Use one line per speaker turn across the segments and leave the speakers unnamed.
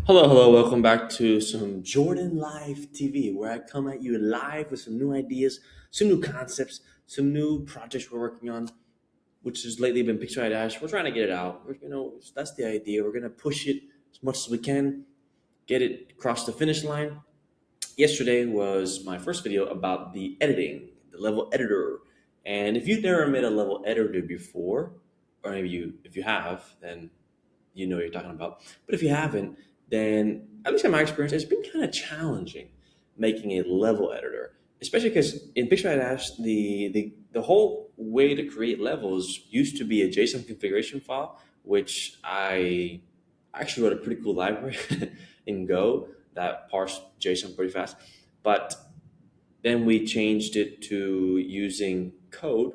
Hello, hello, welcome back to some Jordan Live TV, where I come at you live with some new ideas, some new concepts, some new projects we're working on, which has lately been Pixar Dash. We're trying to get it out. That's the idea. We're gonna push it as much as we can, get it across the finish line. Yesterday was my first video about the editing, the level editor. And if you've never made a level editor before, or maybe if you have, then you know what you're talking about. But if you haven't, then at least in my experience, it's been kind of challenging making a level editor, especially because in Pixar Dash, the whole way to create levels used to be a JSON configuration file, which I actually wrote a pretty cool library in Go that parsed JSON pretty fast. But then we changed it to using code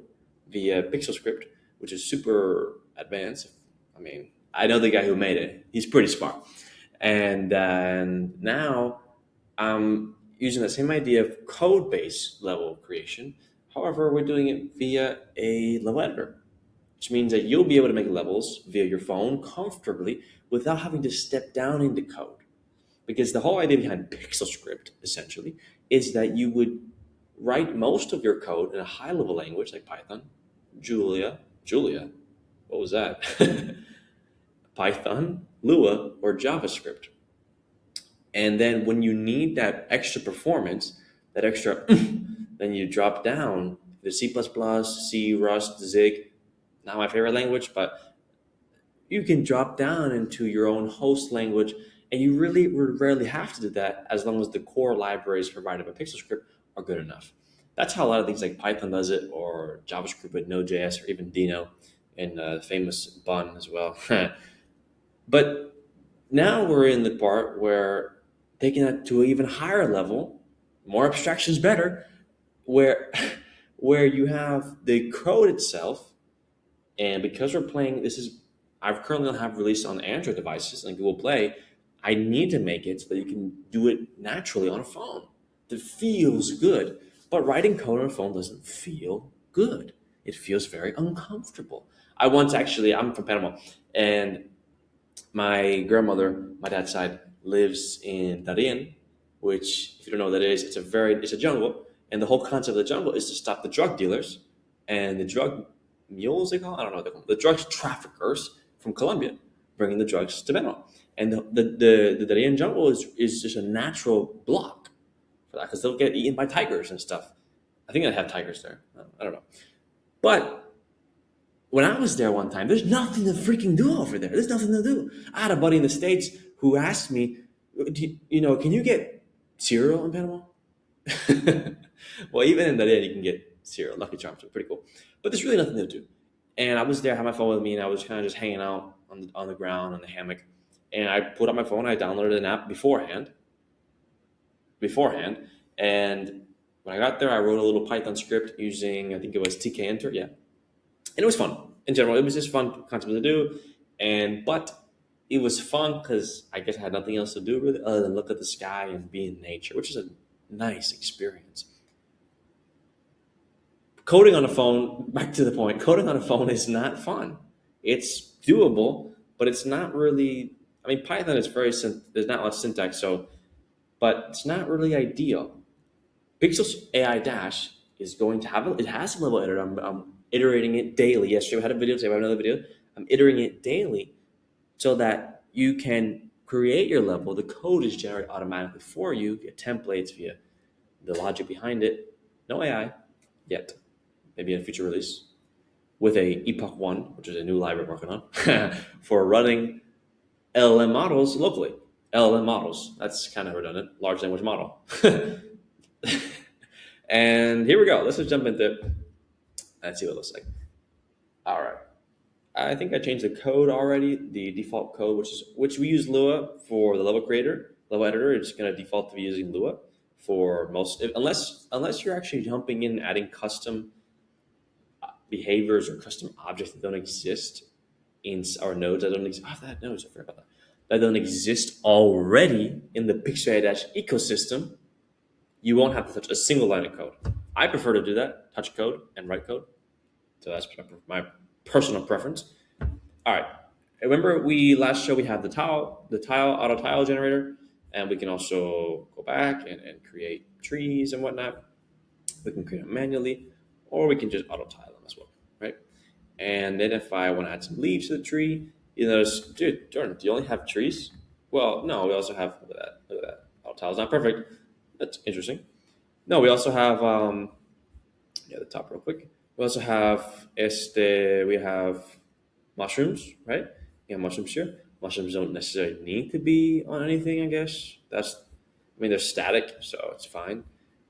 via Pixel Script, which is super advanced. I mean, I know the guy who made it. He's pretty smart. And then now I'm using the same idea of code based level creation. However, we're doing it via a level editor, which means that you'll be able to make levels via your phone comfortably without having to step down into code. Because the whole idea behind Pixel Script essentially is that you would write most of your code in a high level language like Python, Julia, what was that? Python, Lua, or JavaScript. And then when you need that extra performance, that extra, then you drop down the C++, C, Rust, Zig, not my favorite language, but you can drop down into your own host language, and you really rarely have to do that as long as the core libraries provided by PixelScript are good enough. That's how a lot of things like Python does it, or JavaScript with Node.js, or even Dino and the famous Bun as well. But now we're in the part where taking that to an even higher level, more abstractions better, where where you have the code itself, and because we're playing, this is I've currently have released on Android devices and Google Play. I need to make it so that you can do it naturally on a phone. That feels good, but writing code on a phone doesn't feel good. It feels very uncomfortable. I'm from Panama, and my grandmother, my dad's side, lives in Darien, which, if you don't know what that is, it's a jungle, and the whole concept of the jungle is to stop the drug dealers and the drug mules, they call it? I don't know what they call them, the drugs traffickers from Colombia, bringing the drugs to Panama. And the Darien jungle is just a natural block for that because they'll get eaten by tigers and stuff. I think they have tigers there. I don't know. But when I was there one time, there's nothing to freaking do over there. There's nothing to do. I had a buddy in the States who asked me, can you get cereal in Panama? Well, even in that end, you can get cereal. Lucky Charms are pretty cool. But there's really nothing to do. And I was there, I had my phone with me, and I was kind of just hanging out on the ground, on the hammock. And I put up my phone, I downloaded an app beforehand. And when I got there, I wrote a little Python script using, I think it was tk-enter, yeah. And it was fun. In general, it was just fun concept to do. But it was fun because I guess I had nothing else to do really other than look at the sky and be in nature, which is a nice experience. Coding on a phone, back to the point, coding on a phone is not fun. It's doable, but it's not really. I mean, Python is there's not much syntax, but it's not really ideal. Pixels AI Dash is going to it has a level editor. I'm iterating it daily. Yesterday we had a video, today we have another video. I'm iterating it daily so that you can create your level. The code is generated automatically for you, get templates via the logic behind it. No AI yet. Maybe in a future release with a Epoch 1, which is a new library I'm working on, for running LLM models locally. LLM models, that's kind of redundant, large language model. And here we go. Let's just jump into it and see what it looks like. All right. I think I changed the code already, the default code, which we use Lua for the level editor. It's going to default to be using Lua for most, unless you're actually jumping in and adding custom behaviors or custom objects that don't exist in our nodes that don't exist. Oh, that nodes, I forgot about that. That don't exist already in the Pixar Dash ecosystem. You won't have to touch a single line of code. I prefer to do that, touch code and write code. So that's my personal preference. All right. Remember, we last show we had the tile auto tile generator, and we can also go back and create trees and whatnot. We can create them manually, or we can just auto tile them as well, right? And then if I want to add some leaves to the tree, you notice, dude, Jordan, do you only have trees? Well, no, we also have, look at that, look at that. Auto tile's not perfect. That's interesting. No, we also have, yeah, the top real quick. We also have, we have mushrooms, right? Yeah, mushrooms here. Mushrooms don't necessarily need to be on anything, I guess. They're static, so it's fine.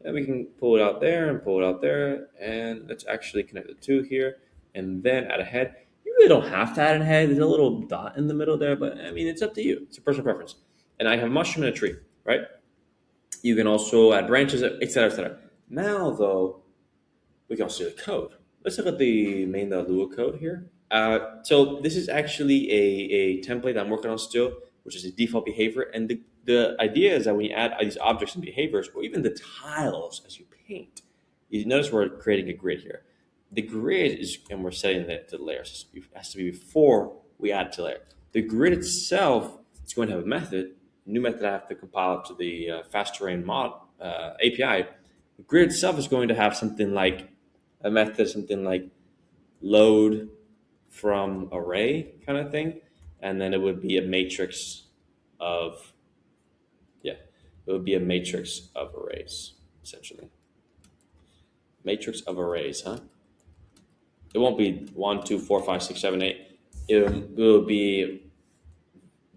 And we can pull it out there and pull it out there, and let's actually connect the two here, and then add a head. You really don't have to add a head. There's a little dot in the middle there, but I mean, it's up to you. It's a personal preference. And I have a mushroom and a tree, right? You can also add branches, etc., etc. Now, though, we can also see the code. Let's look at the main Lua code here. So this is actually a template that I'm working on still, which is a default behavior. And the idea is that when you add these objects and behaviors, or even the tiles as you paint, you notice we're creating a grid here. The grid is, and we're setting the layers. It has to be before we add to layer. The grid itself is going to have a method, a new method I have to compile to the fast terrain mod API. The grid itself is going to have something like a method, something like load from array kind of thing, and then it would be a matrix of, yeah, it would be a matrix of arrays, essentially. Matrix of arrays, huh? It won't be 1, 2, 4, 5, 6, 7, 8. It will be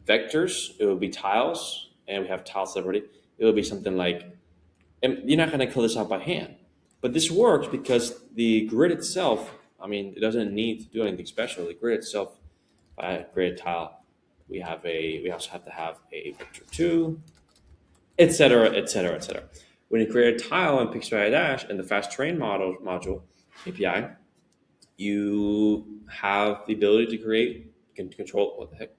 vectors, it will be tiles, and we have tiles already. It will be something like, and you're not going to kill this out by hand, but this works because the grid itself, I mean, it doesn't need to do anything special. The grid itself, if I create a tile, we also have to have a vector 2, etc., etc., etc. When you create a tile in Pixelray Dash and the fast terrain module API, you have the ability to control, what the heck?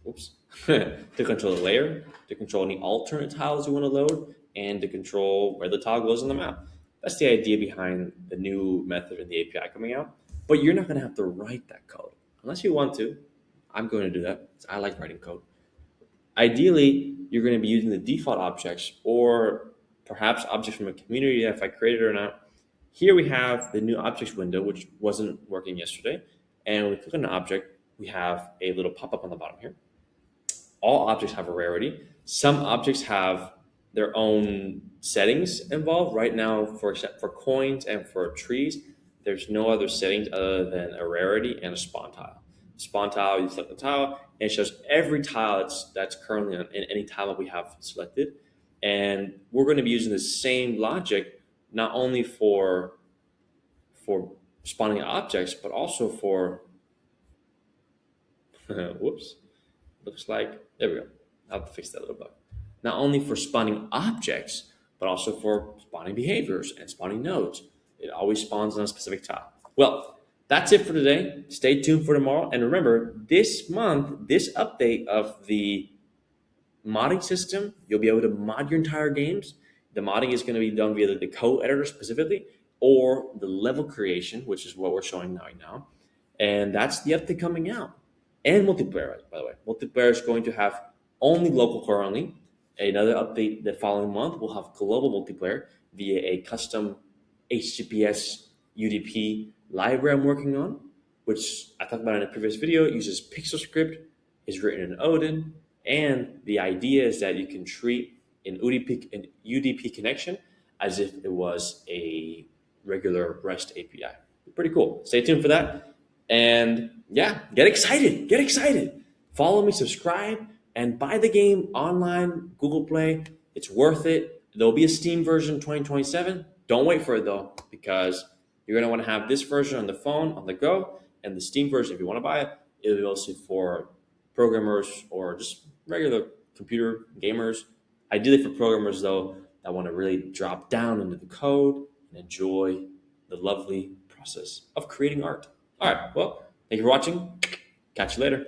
Oops. To control the layer, to control any alternate tiles you want to load, and to control where the tile goes on the map. That's the idea behind the new method in the API coming out. But you're not going to have to write that code unless you want to. I'm going to do that. I like writing code. Ideally, you're going to be using the default objects or perhaps objects from a community if I created it or not. Here we have the new objects window, which wasn't working yesterday. And when we click on an object, we have a little pop-up on the bottom here. All objects have a rarity. Some objects have their own settings involved. Right now, for coins and for trees, there's no other settings other than a rarity and a spawn tile. Spawn tile, you select the tile, and it shows every tile that's currently in any tile that we have selected. And we're going to be using the same logic not only for spawning objects, but also for whoops, looks like, there we go. I'll have to fix that little bug. Not only for spawning objects, but also for spawning behaviors and spawning nodes. It always spawns on a specific tile. Well, that's it for today. Stay tuned for tomorrow. And remember, this month, this update of the modding system, you'll be able to mod your entire games. The modding is going to be done via the code editor specifically, or the level creation, which is what we're showing right now. And that's the update coming out. And multiplayer, by the way. Multiplayer is going to have only local currently. Another update the following month will have global multiplayer via a custom HTTPS UDP library I'm working on, which I talked about in a previous video. It uses PixelScript, is written in Odin, and the idea is that you can treat an UDP connection as if it was a regular REST API. Pretty cool. Stay tuned for that. And yeah, get excited. Get excited. Follow me, subscribe, and buy the game online, Google Play. It's worth it. There'll be a Steam version 2027. Don't wait for it though, because you're going to want to have this version on the phone, on the go, and the Steam version, if you want to buy it, it'll be also for programmers or just regular computer gamers. Ideally for programmers though, that want to really drop down into the code and enjoy the lovely process of creating art. All right, well, thank you for watching. Catch you later.